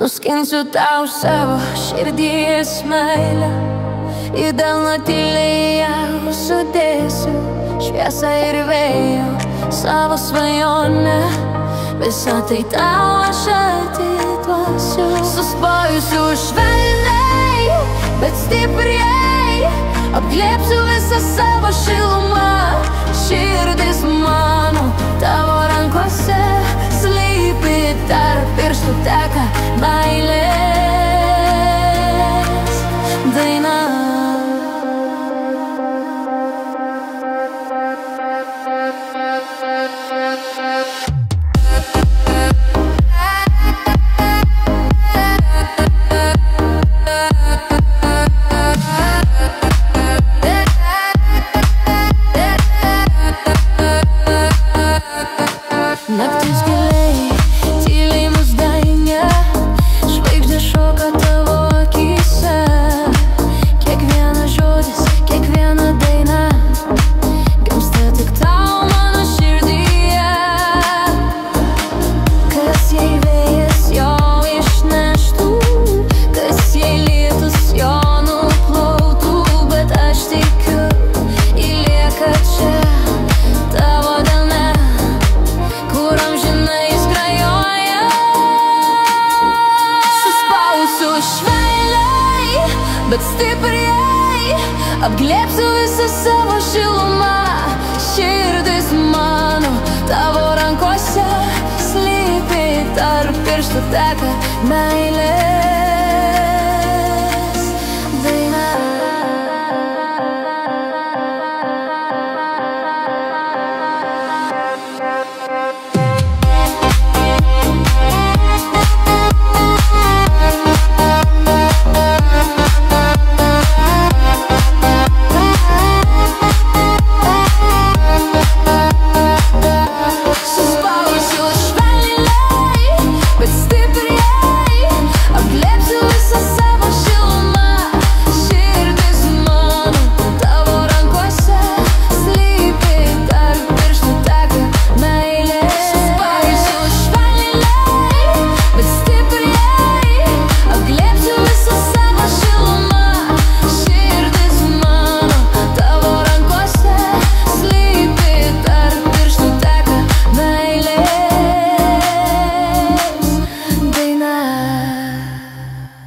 Nuskinsiu tau savo širdies meilę, į delną tyliai ją sudėsiu, šviesą ir vėjo, savo svajonę, visą tai tau aš atiduosiu. Sustojosiu švelniai, bet stipriai, apglėbsiu visą savo šilumą. Širdis mano tavo rankose slypi, tarp pirštų teka meilės daina. Naktis giliai, tyliai mus dengia, žvaigždės šoka tavo akyse. Kiekvienas žodis, kiekviena daina gimsta tik tau mano širdyje. Kas jei vėjas jo išneštų, kas jei lietus jo nuplautų, bet aš tikiu, ji lieka čia tavo delne, kur amžinai skrajoja. Suspausiu švelniai, bet stipriai, apglėbsiu visą savo šilumą. Širdis mano tavo rankose slypi, tarp pirštų teka meilė.